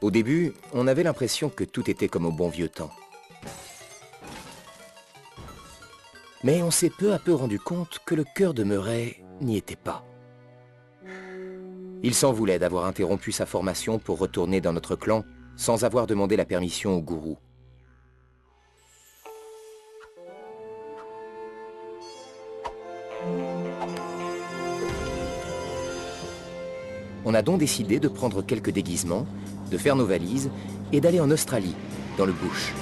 Au début, on avait l'impression que tout était comme au bon vieux temps. Mais on s'est peu à peu rendu compte que le cœur de Murray n'y était pas. Il s'en voulait d'avoir interrompu sa formation pour retourner dans notre clan sans avoir demandé la permission au gourou. On a donc décidé de prendre quelques déguisements, de faire nos valises et d'aller en Australie, dans le bush.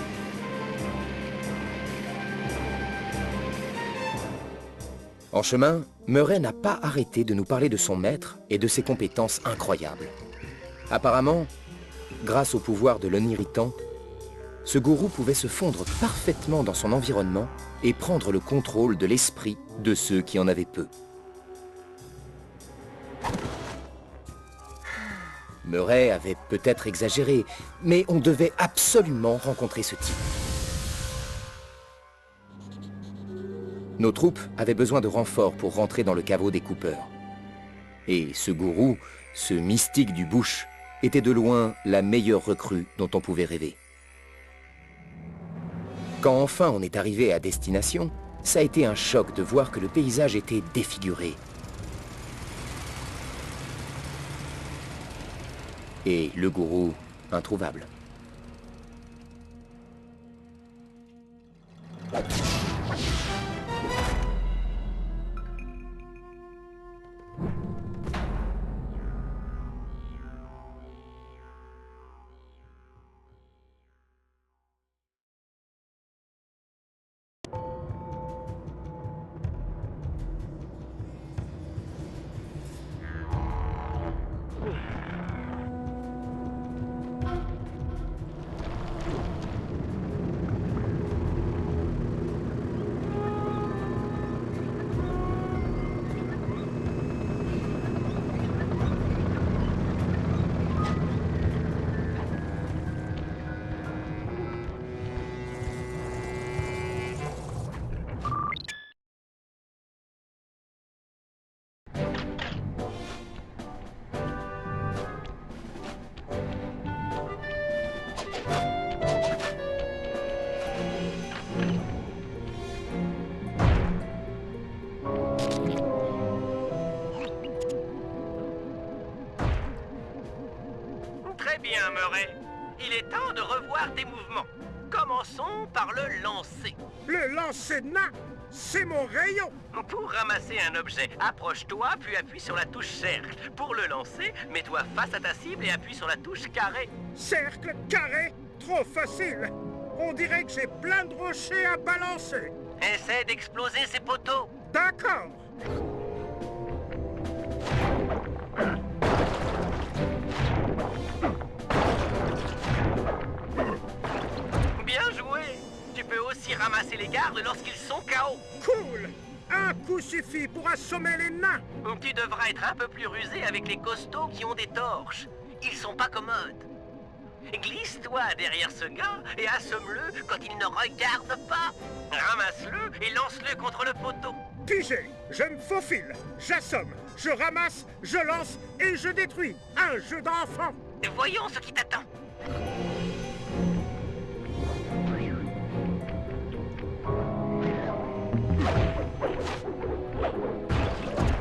En chemin, Murray n'a pas arrêté de nous parler de son maître et de ses compétences incroyables. Apparemment, grâce au pouvoir de l'Oniritan, ce gourou pouvait se fondre parfaitement dans son environnement et prendre le contrôle de l'esprit de ceux qui en avaient peu. Murray avait peut-être exagéré, mais on devait absolument rencontrer ce type. Nos troupes avaient besoin de renforts pour rentrer dans le caveau des coupeurs. Et ce gourou, ce mystique du bush, était de loin la meilleure recrue dont on pouvait rêver. Quand enfin on est arrivé à destination, ça a été un choc de voir que le paysage était défiguré. Et le gourou, introuvable. Très bien, Murray. Il est temps de revoir tes mouvements. Commençons par le lancer. Le lancer de nain, c'est mon rayon. Pour ramasser un objet, approche-toi puis appuie sur la touche cercle. Pour le lancer, mets-toi face à ta cible et appuie sur la touche carré. Cercle, carré, trop facile. On dirait que j'ai plein de rochers à balancer. Essaie d'exploser ces poteaux. D'accord. Bien joué. Tu peux aussi ramasser les gardes lorsqu'ils sont KO. Cool. Un coup suffit pour assommer les nains. Tu devras être un peu plus rusé avec les costauds qui ont des torches. Ils sont pas commodes. Glisse-toi derrière ce gars et assomme-le quand il ne regarde pas. Ramasse-le et lance-le contre le poteau. Pigé, je me faufile, j'assomme, je ramasse, je lance et je détruis. Un jeu d'enfant. Voyons ce qui t'attend.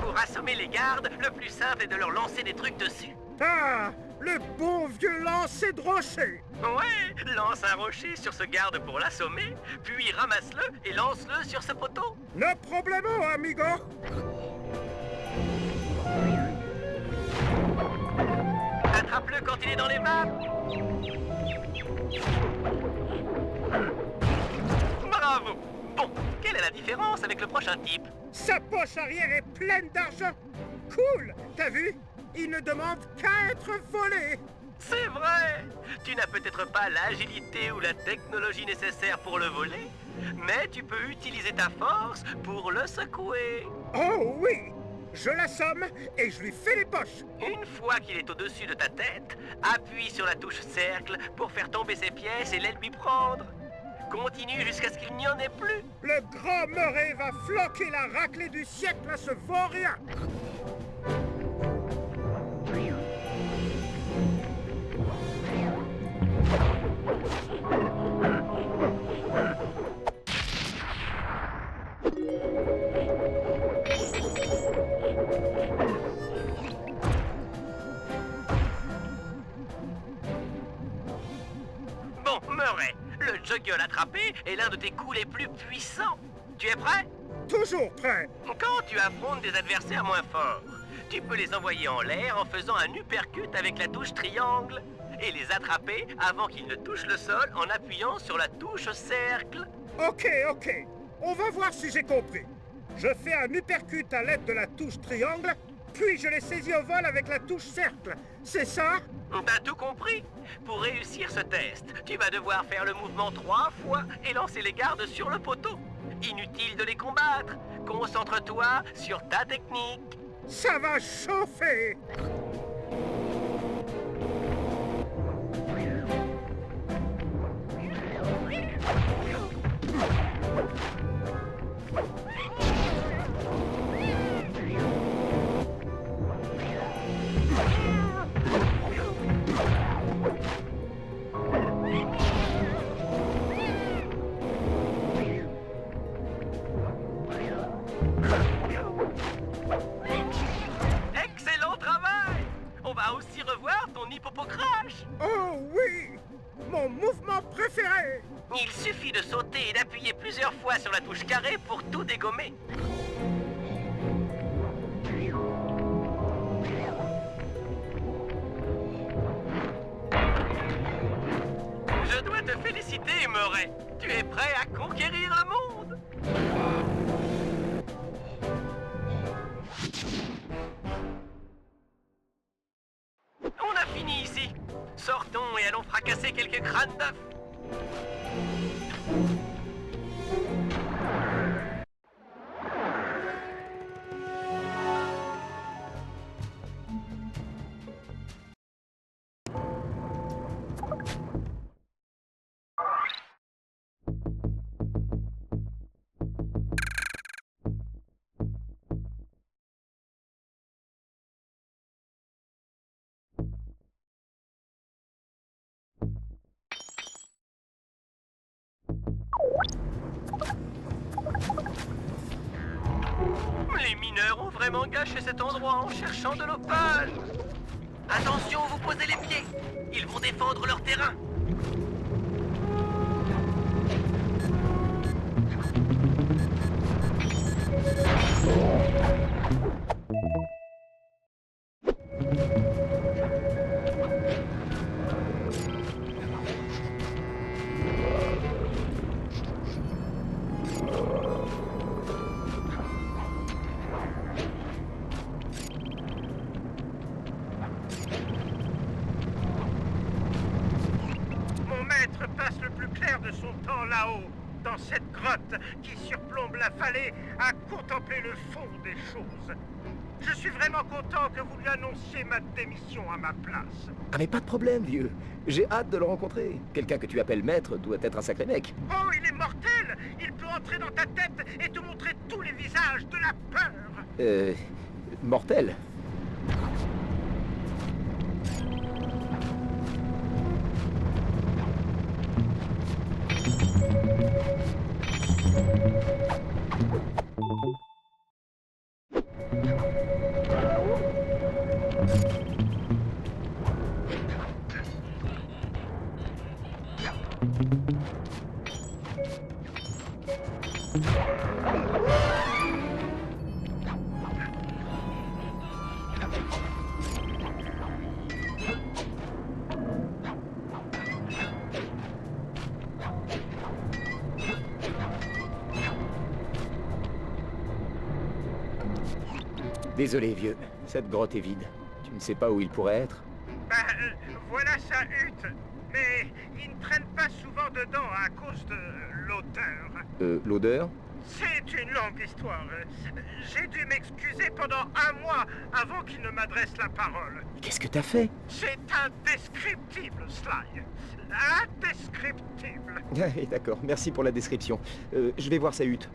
Pour assommer les gardes, le plus simple est de leur lancer des trucs dessus. Ah, le bon vieux lancer de rocher. Ouais, lance un rocher sur ce garde pour l'assommer, puis ramasse-le et lance-le sur ce poteau. No problemo, amigo. Attrape-le quand il est dans les mains. Bravo. Bon, quelle est la différence avec le prochain type? Sa poche arrière est pleine d'argent. Cool, t'as vu? Il ne demande qu'à être volé. C'est vrai. Tu n'as peut-être pas l'agilité ou la technologie nécessaire pour le voler, mais tu peux utiliser ta force pour le secouer. Oh oui, je l'assomme et je lui fais les poches. Une fois qu'il est au-dessus de ta tête, appuie sur la touche cercle pour faire tomber ses pièces et les lui prendre. Continue jusqu'à ce qu'il n'y en ait plus. Le grand Murray va floquer la raclée du siècle à ce vaurien. Ce gueule attrapé est l'un de tes coups les plus puissants. Tu es prêt? Toujours prêt. Quand tu affrontes des adversaires moins forts, tu peux les envoyer en l'air en faisant un uppercut avec la touche triangle et les attraper avant qu'ils ne touchent le sol en appuyant sur la touche cercle. Ok. On va voir si j'ai compris. Je fais un uppercut à l'aide de la touche triangle, puis je les saisis au vol avec la touche cercle. C'est ça? T'as tout compris? Pour réussir ce test, tu vas devoir faire le mouvement 3 fois et lancer les gardes sur le poteau. Inutile de les combattre. Concentre-toi sur ta technique. Ça va chauffer. Excellent travail! On va aussi revoir ton hippopocrash. Oh oui! Mon mouvement préféré! Il suffit de sauter et d'appuyer plusieurs fois sur la touche carré pour tout dégommer. Je dois te féliciter, Murray. Tu es prêt à conquérir le monde. On a fini ici. Sortons et allons fracasser quelques crânes d'œufs. Les mineurs ont vraiment gâché cet endroit en cherchant de l'opale. Attention, vous posez les pieds. Ils vont défendre leur terrain. Mon maître passe le plus clair de son temps là-haut, dans cette grotte qui surplombe la vallée, à contempler le fond des choses. Je suis vraiment content que vous lui annonciez ma démission à ma place. Ah mais pas de problème, vieux. J'ai hâte de le rencontrer. Quelqu'un que tu appelles maître doit être un sacré mec. Oh, il est mortel! Il peut entrer dans ta tête et te montrer tous les visages de la peur! Mortel. Désolé, vieux. Cette grotte est vide. Tu ne sais pas où il pourrait être? Voilà sa hutte. Mais il ne traîne pas souvent dedans à cause de l'odeur. L'odeur? C'est une longue histoire. J'ai dû m'excuser pendant un mois avant qu'il ne m'adresse la parole. Qu'est-ce que t'as fait? C'est indescriptible, Sly. Indescriptible. Ah, d'accord, merci pour la description. Je vais voir sa hutte.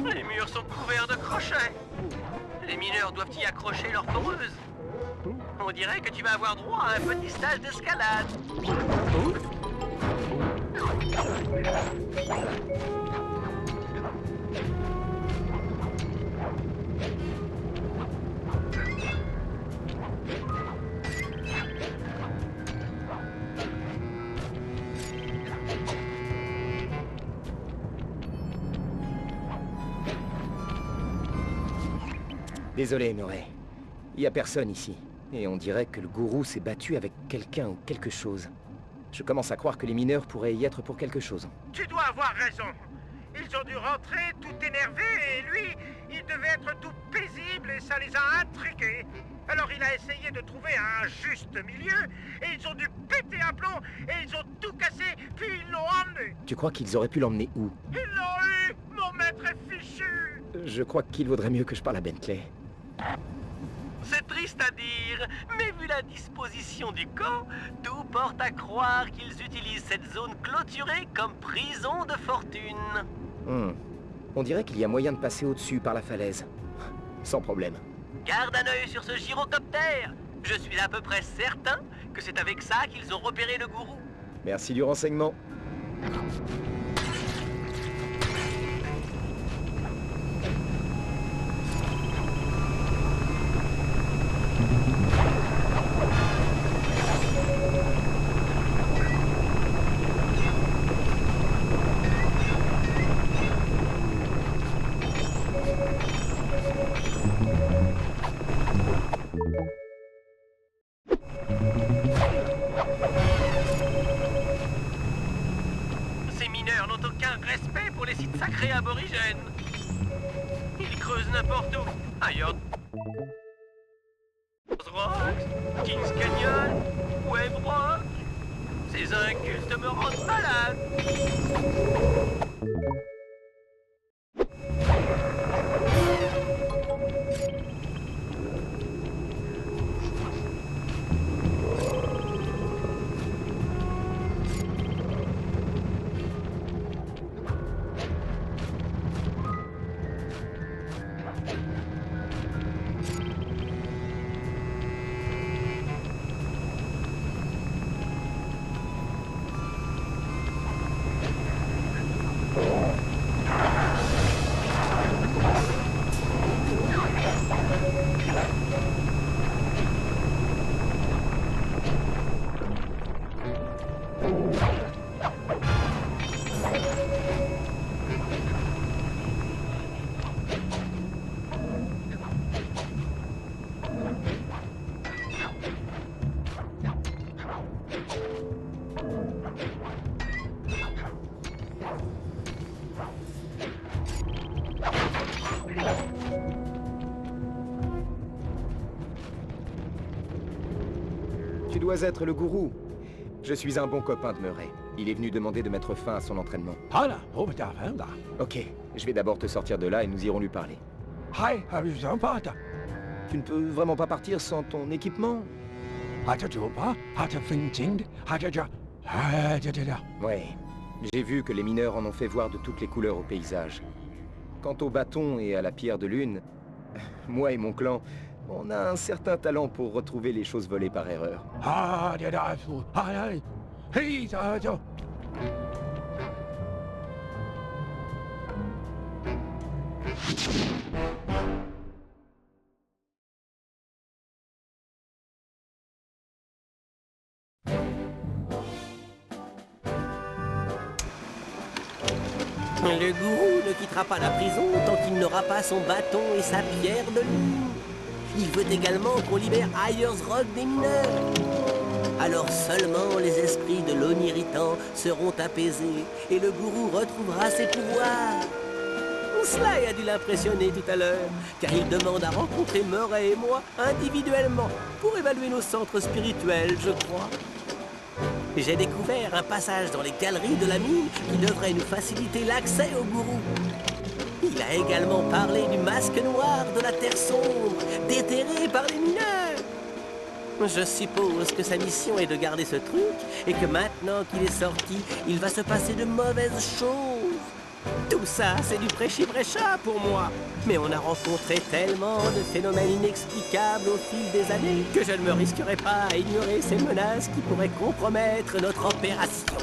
Les murs sont couverts de crochets. Les mineurs doivent y accrocher leur foreuse. On dirait que tu vas avoir droit à un petit stage d'escalade. Désolé, Murray. Il n'y a personne ici. Et on dirait que le gourou s'est battu avec quelqu'un ou quelque chose. Je commence à croire que les mineurs pourraient y être pour quelque chose. Tu dois avoir raison. Ils ont dû rentrer tout énervés et lui, il devait être tout paisible et ça les a intrigués. Alors il a essayé de trouver un juste milieu et ils ont dû péter un plomb et ils ont tout cassé puis ils l'ont emmené. Tu crois qu'ils auraient pu l'emmener où? Ils l'ont eu. Mon maître est fichu. Je crois qu'il vaudrait mieux que je parle à Bentley. C'est triste à dire, mais vu la disposition du camp, tout porte à croire qu'ils utilisent cette zone clôturée comme prison de fortune. On dirait qu'il y a moyen de passer au-dessus par la falaise. Sans problème. Garde un œil sur ce gyrocoptère. Je suis à peu près certain que c'est avec ça qu'ils ont repéré le gourou. Merci du renseignement. Ces mineurs n'ont aucun respect pour les sites sacrés aborigènes. Ils creusent n'importe où. Ailleurs. Rocks, Kings Canyon, Wave Rock. Ces incultes me rendent malade. Tu dois être le gourou. Je suis un bon copain de Murray. Il est venu demander de mettre fin à son entraînement. Ok, je vais d'abord te sortir de là et nous irons lui parler. Tu ne peux vraiment pas partir sans ton équipement? Ouais, j'ai vu que les mineurs en ont fait voir de toutes les couleurs au paysage. Quant au bâton et à la pierre de lune, moi et mon clan, on a un certain talent pour retrouver les choses volées par erreur. Le gourou ne quittera pas la prison tant qu'il n'aura pas son bâton et sa pierre de lune. Il veut également qu'on libère Ayers Rock des mineurs. Alors seulement les esprits de l'Oniritan seront apaisés et le gourou retrouvera ses pouvoirs. Cela a dû l'impressionner tout à l'heure, car il demande à rencontrer Murray et moi individuellement pour évaluer nos centres spirituels, je crois. J'ai découvert un passage dans les galeries de la mine qui devrait nous faciliter l'accès au gourou. Il a également parlé du masque noir de la terre sombre, déterré par les mineurs. Je suppose que sa mission est de garder ce truc, et que maintenant qu'il est sorti, il va se passer de mauvaises choses. Tout ça, c'est du prêchi-prêcha pour moi. Mais on a rencontré tellement de phénomènes inexplicables au fil des années que je ne me risquerai pas à ignorer ces menaces qui pourraient compromettre notre opération.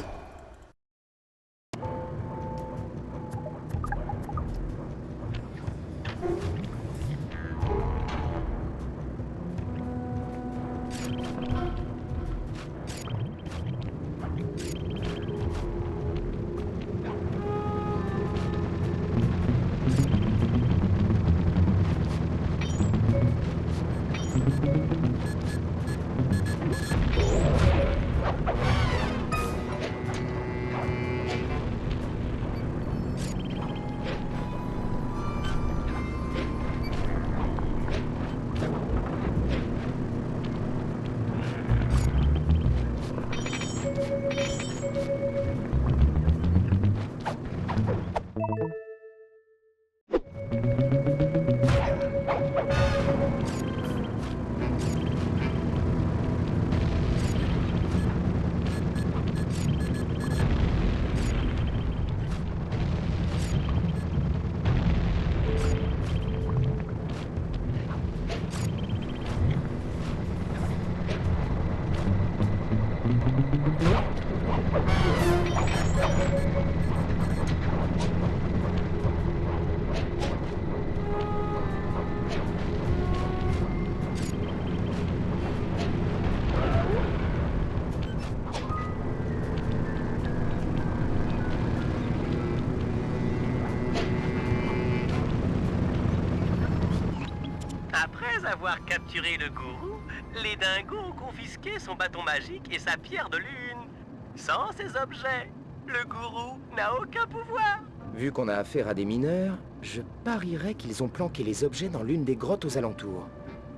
Après avoir capturé le gourou, les dingos ont confisqué son bâton magique et sa pierre de lune. Sans ces objets, le gourou n'a aucun pouvoir. Vu qu'on a affaire à des mineurs, je parierais qu'ils ont planqué les objets dans l'une des grottes aux alentours.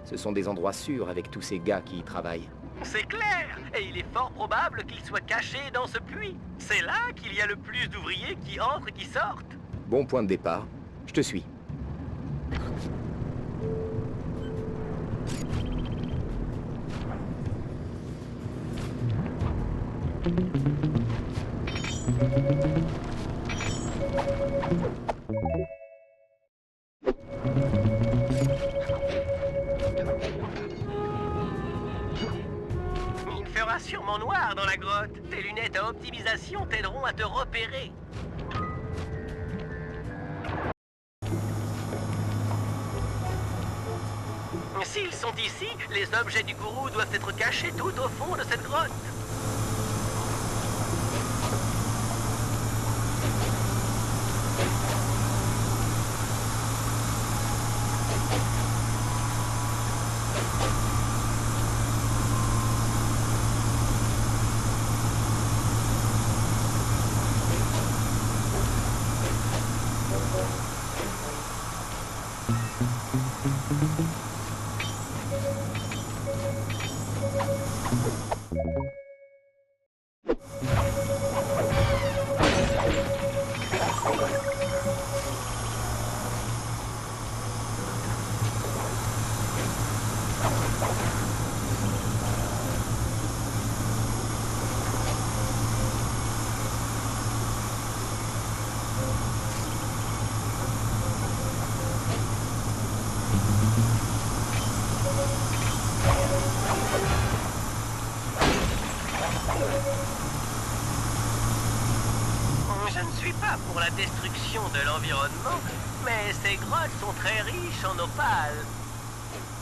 Ce sont des endroits sûrs avec tous ces gars qui y travaillent. C'est clair, et il est fort probable qu'ils soient cachés dans ce puits. C'est là qu'il y a le plus d'ouvriers qui entrent et qui sortent. Bon point de départ. Je te suis. Il fera sûrement noir dans la grotte. Tes lunettes à optimisation t'aideront à te repérer. S'ils sont ici, les objets du gourou doivent être cachés tout au fond de cette grotte. Je ne suis pas pour la destruction de l'environnement, mais ces grottes sont très riches en opale.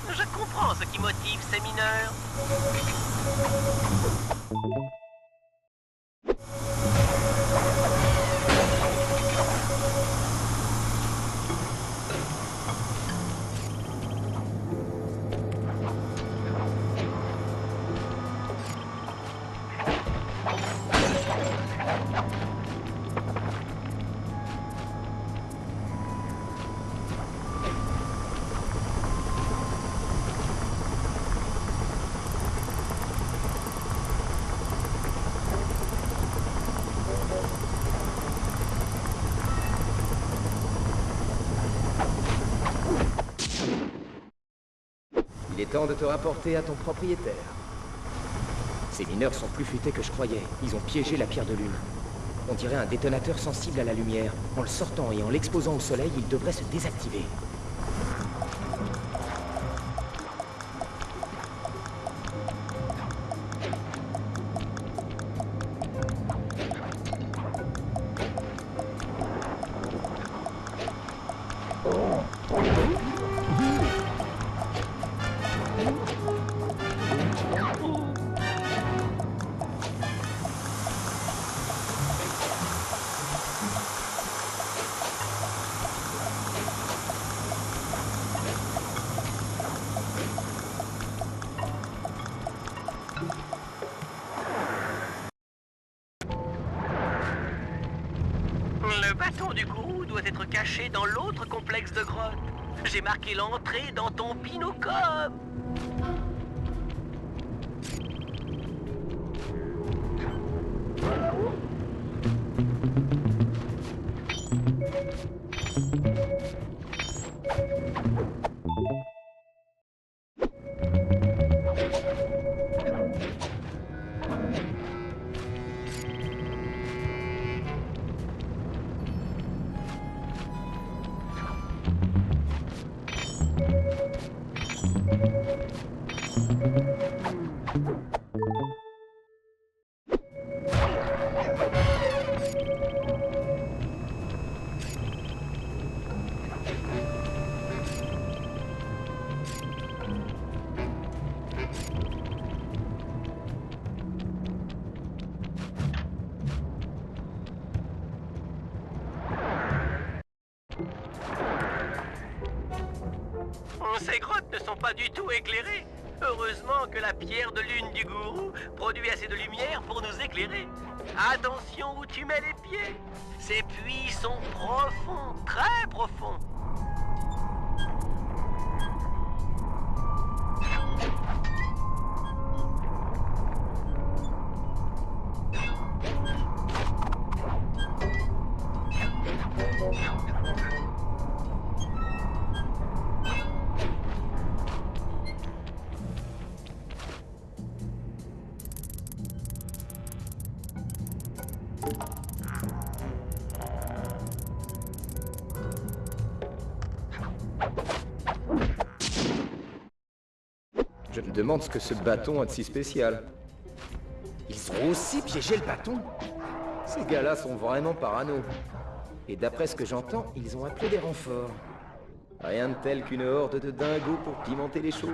Je comprends ce qui motive ces mineurs. est temps de te rapporter à ton propriétaire. Ces mineurs sont plus futés que je croyais. Ils ont piégé la pierre de lune. On dirait un détonateur sensible à la lumière. En le sortant et en l'exposant au soleil, il devrait se désactiver. Le bâton du gourou doit être caché dans l'autre complexe de grottes. J'ai marqué l'entrée dans ton binocom. Ces grottes ne sont pas du tout éclairées. Heureusement que la pierre de lune du gourou produit assez de lumière pour nous éclairer. Attention où tu mets les pieds. Ces puits sont profonds, très profonds. Je me demande ce que ce bâton a de si spécial. Ils ont aussi piégé le bâton? Ces gars-là sont vraiment parano. Et d'après ce que j'entends, ils ont appelé des renforts. Rien de tel qu'une horde de dingos pour pimenter les choses.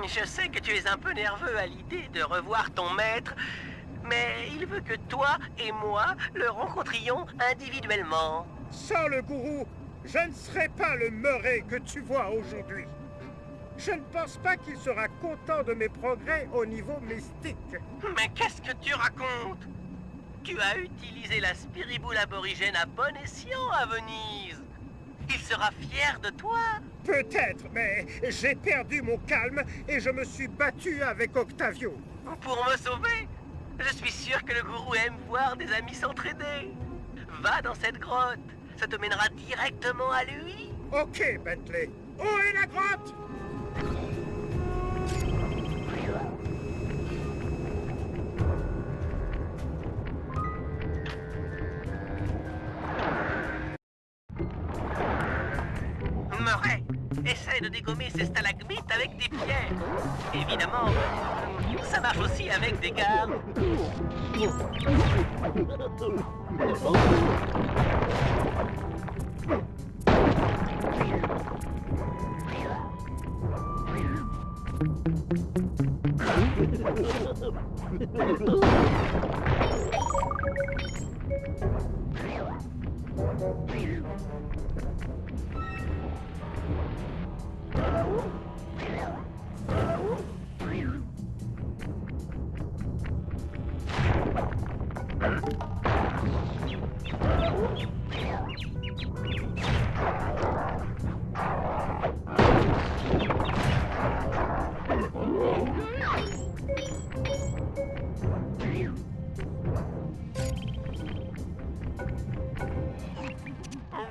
Je sais que tu es un peu nerveux à l'idée de revoir ton maître, mais il veut que toi et moi le rencontrions individuellement. Sans le gourou, je ne serai pas le Murray que tu vois aujourd'hui. Je ne pense pas qu'il sera content de mes progrès au niveau mystique. Mais qu'est-ce que tu racontes? Tu as utilisé la spiriboule aborigène à bon escient à Venise. Il sera fier de toi. Peut-être, mais j'ai perdu mon calme et je me suis battu avec Octavio. Pour me sauver? Je suis sûr que le gourou aime voir des amis s'entraider. Va dans cette grotte. Ça te mènera directement à lui. Ok, Bentley. Où est la grotte? Murray, essaie de dégommer ces stalagmites avec des pierres. Évidemment, ça marche aussi avec des gardes.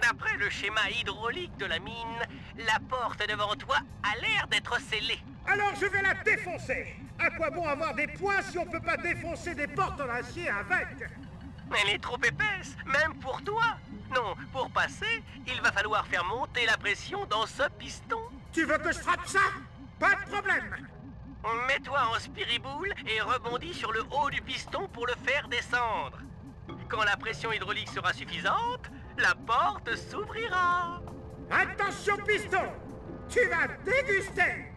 D'après le schéma hydraulique de la mine, la porte devant toi a l'air d'être scellée. Alors je vais la défoncer. À quoi bon avoir des poings si on peut pas défoncer des portes en acier avec? Elle est trop épaisse, même pour toi. Non, pour passer, il va falloir faire monter la pression dans ce piston. Tu veux que je frappe ça? Pas de problème. Mets-toi en spiriboule et rebondis sur le haut du piston pour le faire descendre. Quand la pression hydraulique sera suffisante, la porte s'ouvrira. Attention piston, tu vas déguster.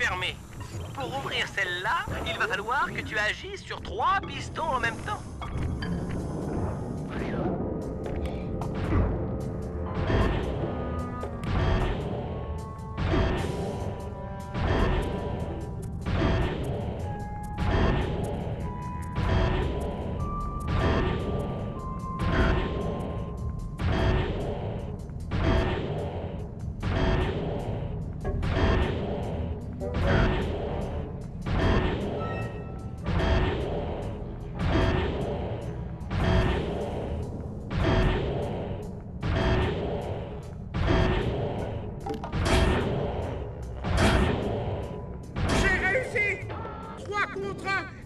fermée. Pour ouvrir celle-là, il va falloir que tu agisses sur 3 pistons en même temps.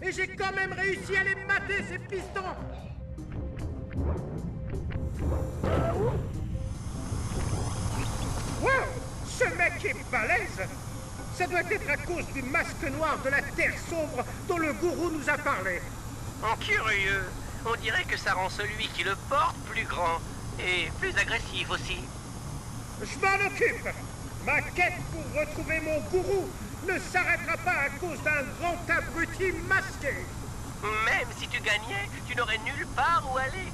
Et j'ai quand même réussi à les mater, ces pistons! Wow! Ce mec est balèze! Ça doit être à cause du masque noir de la Terre sombre dont le gourou nous a parlé. En curieux, on dirait que ça rend celui qui le porte plus grand et plus agressif aussi. Je m'en occupe! Ma quête pour retrouver mon gourou ne s'arrêtera pas à cause d'un grand abruti masqué. Même si tu gagnais, tu n'aurais nulle part où aller.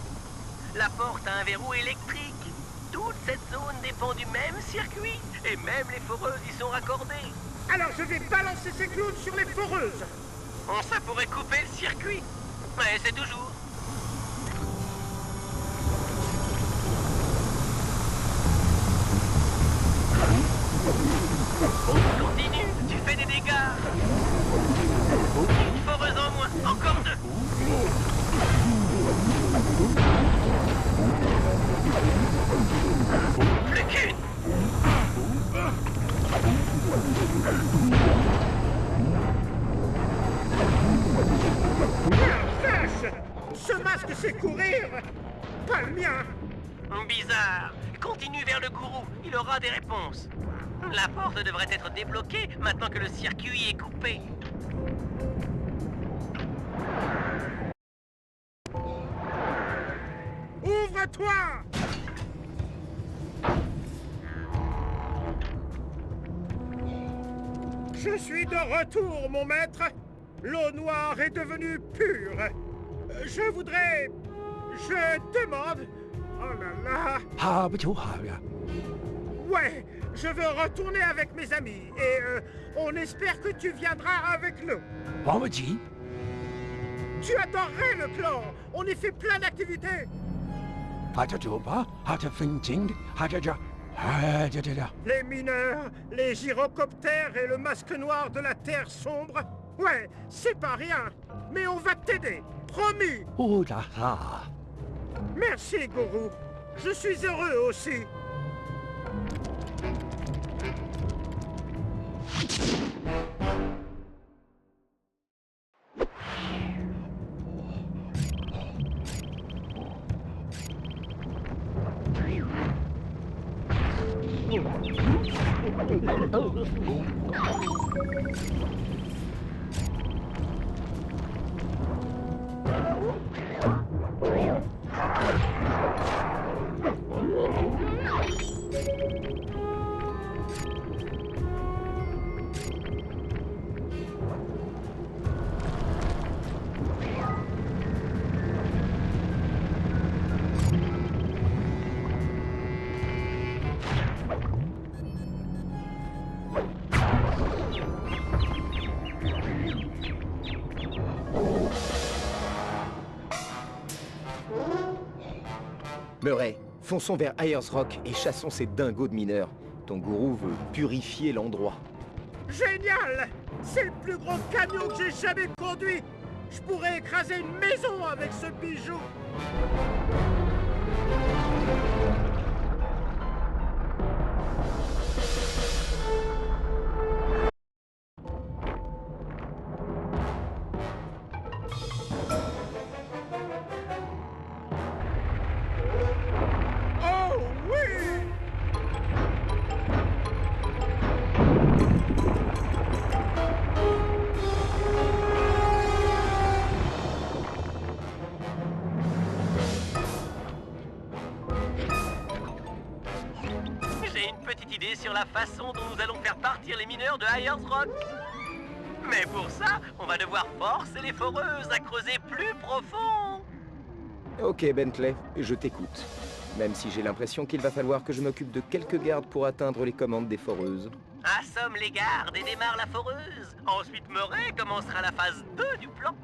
La porte a un verrou électrique. Toute cette zone dépend du même circuit. Et même les foreuses y sont raccordées. Alors je vais balancer ces clowns sur les foreuses. Ça pourrait couper le circuit. Mais c'est toujours. Continue, tu fais des dégâts. Une foreuse en moins, encore 2. Plus qu'une. Vache! Ce masque sait courir. Pas le mien. Bizarre. Continue vers le gourou, il aura des réponses. La porte devrait être débloquée maintenant que le circuit est coupé. Ouvre-toi! Je suis de retour, mon maître. L'eau noire est devenue pure. Je voudrais... Je demande... Oh là là... Ouais, je veux retourner avec mes amis et on espère que tu viendras avec nous. Tu adorerais le clan. On y fait plein d'activités. Les mineurs, les gyrocoptères et le masque noir de la Terre sombre. Ouais, c'est pas rien. Mais on va t'aider. Promis. Merci, gourou. Je suis heureux aussi. Murray, fonçons vers Ayers Rock et chassons ces dingos de mineurs. Ton gourou veut purifier l'endroit. Génial! C'est le plus gros camion que j'ai jamais conduit! Je pourrais écraser une maison avec ce bijou! petite idée sur la façon dont nous allons faire partir les mineurs de Ayers Rock. Mais pour ça, on va devoir forcer les foreuses à creuser plus profond. Ok, Bentley, je t'écoute. Même si j'ai l'impression qu'il va falloir que je m'occupe de quelques gardes pour atteindre les commandes des foreuses. Assomme les gardes et démarre la foreuse. Ensuite, Murray commencera la phase 2 du plan.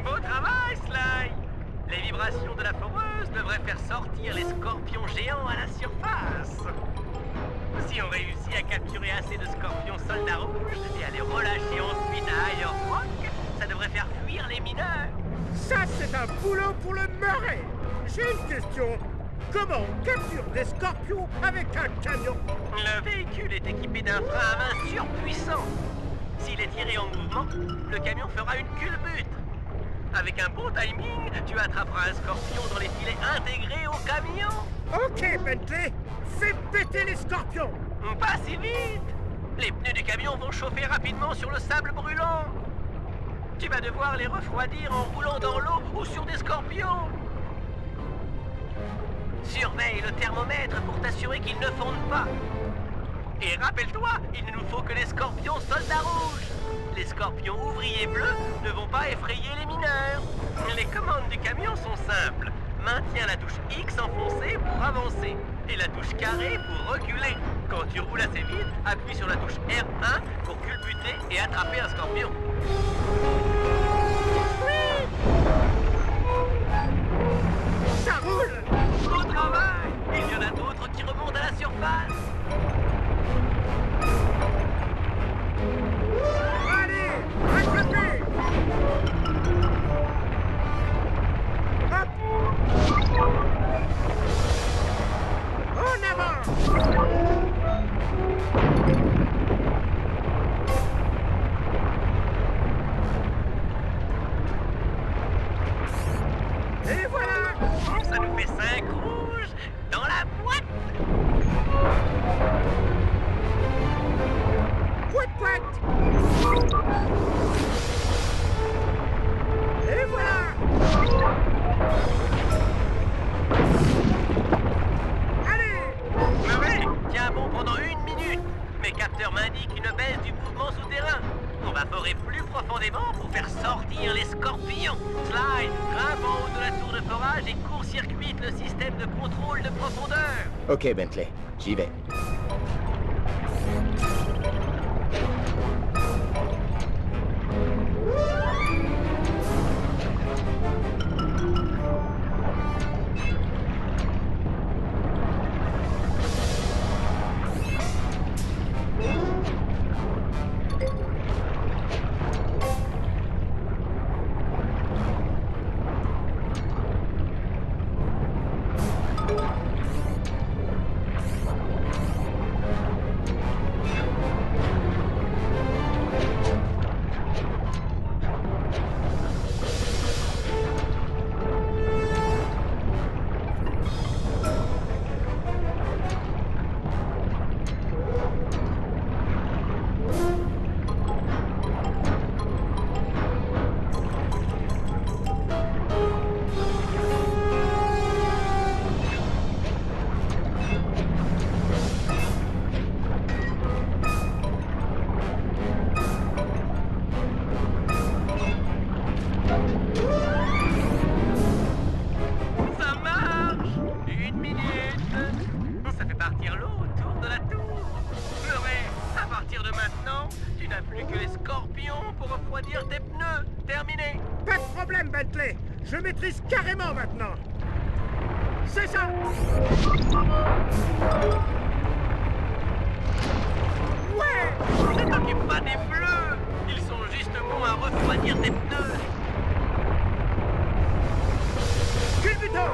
Beau travail, Sly! Les vibrations de la foreuse devraient faire sortir les scorpions géants à la surface. Si on réussit à capturer assez de scorpions soldats rouges et à les relâcher ensuite à Ayers Rock, ça devrait faire fuir les mineurs. Ça, c'est un boulot pour le Murray. J'ai une question. Comment on capture des scorpions avec un camion? Le véhicule est équipé d'un frein à main surpuissant. S'il est tiré en mouvement, le camion fera une culbute. Avec un bon timing, tu attraperas un scorpion dans les filets intégrés au camion. Ok, Bentley, fais péter les scorpions. Pas si vite. Les pneus du camion vont chauffer rapidement sur le sable brûlant. Tu vas devoir les refroidir en roulant dans l'eau ou sur des scorpions. Surveille le thermomètre pour t'assurer qu'il ne fonde pas. Et rappelle-toi, il ne nous faut que les scorpions soldats rouges. Les scorpions ouvriers bleus ne vont pas effrayer les mineurs. Les commandes du camion sont simples. Maintiens la touche X enfoncée pour avancer et la touche carré pour reculer. Quand tu roules assez vite, appuie sur la touche R1 pour culbuter et attraper un scorpion. Ça roule. Beau travail! Il y en a d'autres qui remontent à la surface. Allez, attrapez. Hop. En avant. Et voilà. Ça nous fait 5 rouges dans la boîte. Pouet. Et voilà. Allez. Murray, tiens bon pendant 1 minute. Mes capteurs m'indiquent une baisse du mouvement souterrain. On va forer plus profondément pour faire sortir les scorpions. Slide, grimpe en haut de la tour de forage et court-circuite le système de contrôle de profondeur. Ok, Bentley, j'y vais. Bentley. Je maîtrise carrément maintenant. C'est ça. Ouais. Ne t'occupe pas des bleus. Ils sont juste bons à refroidir tes pneus. Culbuto.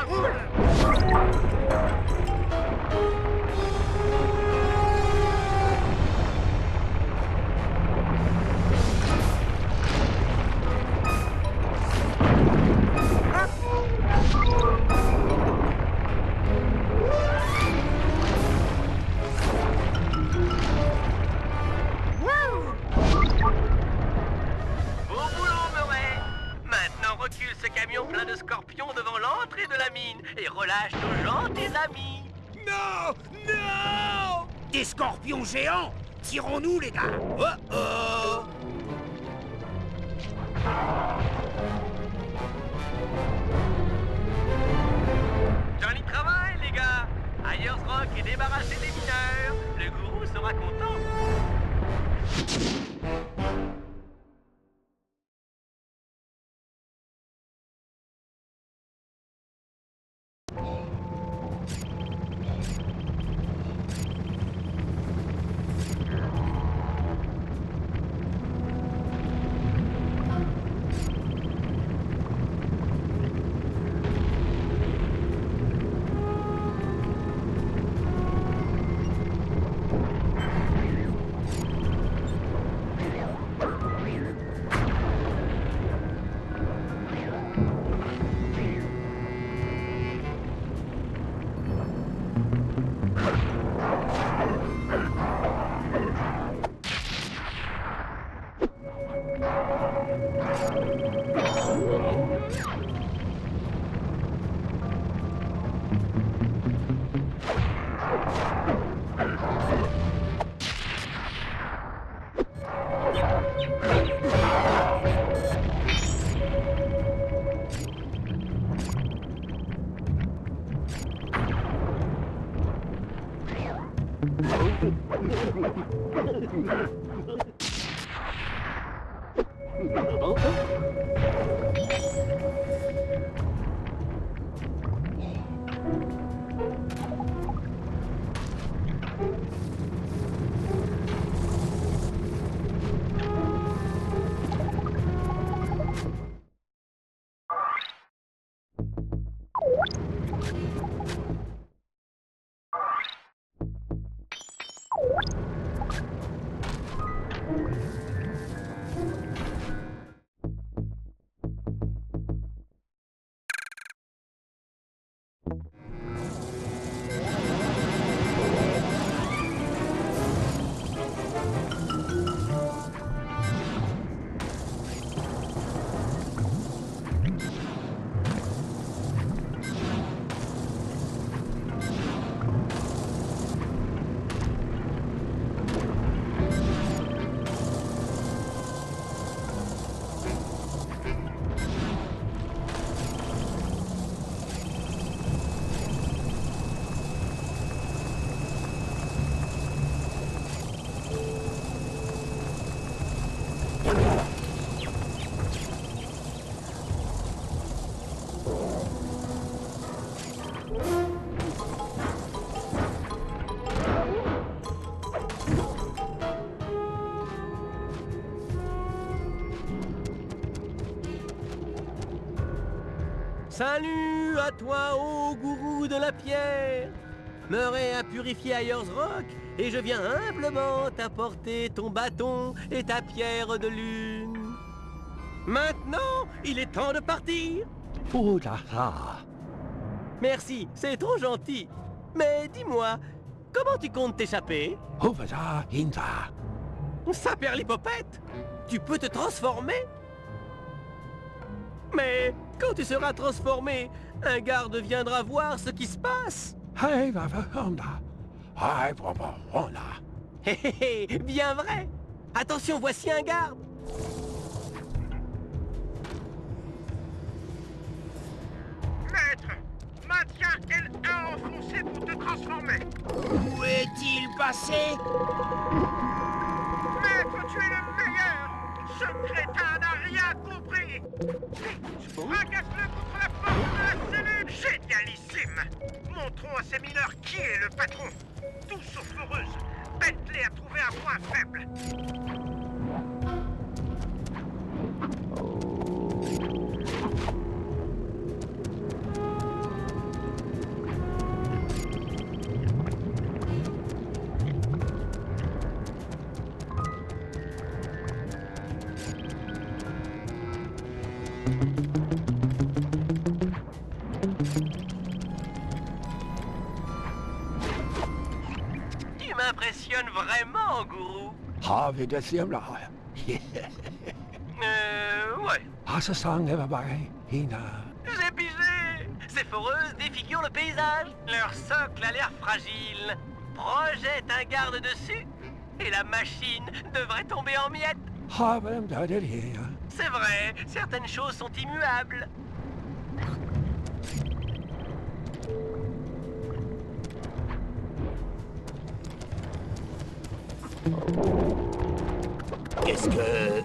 roule! Bon boulot, Murray. Maintenant, recule ce camion plein de scorpions devant l'entrée de la mine et relâche nos gens, tes amis. Non! Non! Des scorpions géants! Tirons-nous, les gars! Oh oh! Joli travail, les gars. Ayers Rock est débarrassé des mineurs. Le gourou sera content. Salut à toi, ô gourou de la pierre. Murray a purifié Ayers Rock et je viens humblement t'apporter ton bâton et ta pierre de lune. Maintenant, il est temps de partir. Oh là là! Merci, c'est trop gentil. Mais dis-moi, comment tu comptes t'échapper? Oh voilà, Inza! Saperlipopette, tu peux te transformer? Mais quand tu seras transformé, un garde viendra voir ce qui se passe. Hey, va onda! Hey, onda! Hé hé hé, bien vrai. Attention, voici un garde. Maître, maintiens L1 enfoncé pour te transformer. Où est-il passé? Maître, tu es le meilleur. Ce crétin n'a rien compris. Fracasse-le contre la porte de la cellule. Génialissime. Montrons à ces mineurs qui est le patron. Tout sauf heureuse. Bentley a trouvé un point faible. Vraiment, gourou? Har vi det himla? Ouais. Så sang det bare hina. J'ai pigé! Ces foreuses défigurent le paysage. Leur socle a l'air fragile. Projette un garde dessus, et la machine devrait tomber en miettes. Har vi dem der her? C'est vrai, certaines choses sont immuables. Qu'est-ce que...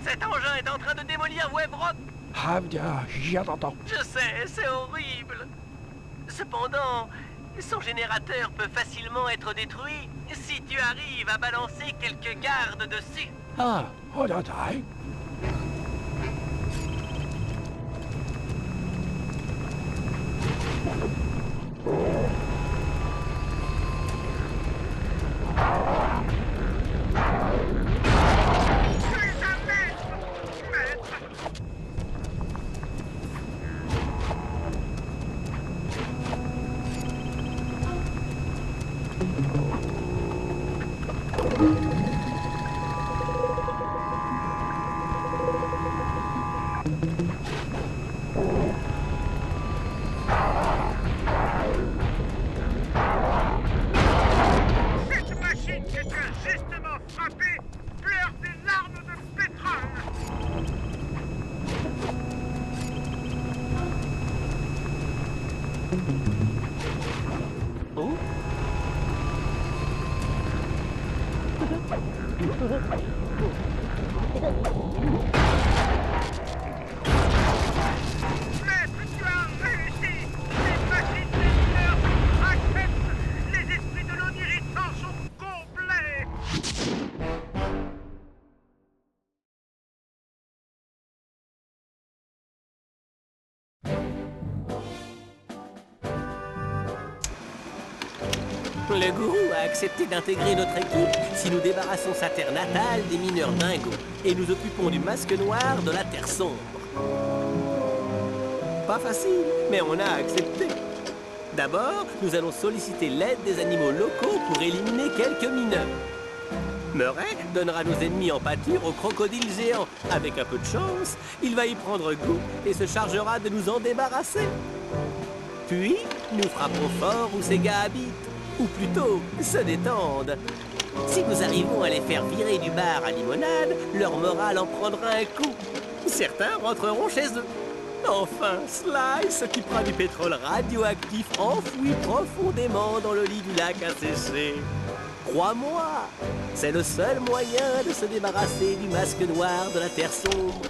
Cet engin est en train de démolir Webrock. Har vi det? Je sais, c'est horrible. Cependant, son générateur peut facilement être détruit si tu arrives à balancer quelques gardes dessus. Og det dig. Cette machine que tu as justement frappée pleure des larmes de pétrole. Maître, tu as réussi. Les machines des mineurs acceptent. Les esprits de l'oniritant sont complets. Le gourou a accepté d'intégrer notre équipe si nous débarrassons sa terre natale des mineurs dingos et nous occupons du masque noir de la terre sombre. Pas facile, mais on a accepté. D'abord, nous allons solliciter l'aide des animaux locaux pour éliminer quelques mineurs. Murray donnera nos ennemis en pâture aux crocodiles géants. Avec un peu de chance, il va y prendre goût et se chargera de nous en débarrasser. Puis, nous frapperons fort où ces gars habitent. Ou plutôt, se détendent. Si nous arrivons à les faire virer du bar à limonade, leur morale en prendra un coup. Certains rentreront chez eux. Enfin, Sly s'occupera du pétrole radioactif enfoui profondément dans le lit du lac asséché. Crois-moi, c'est le seul moyen de se débarrasser du masque noir de la Terre sombre.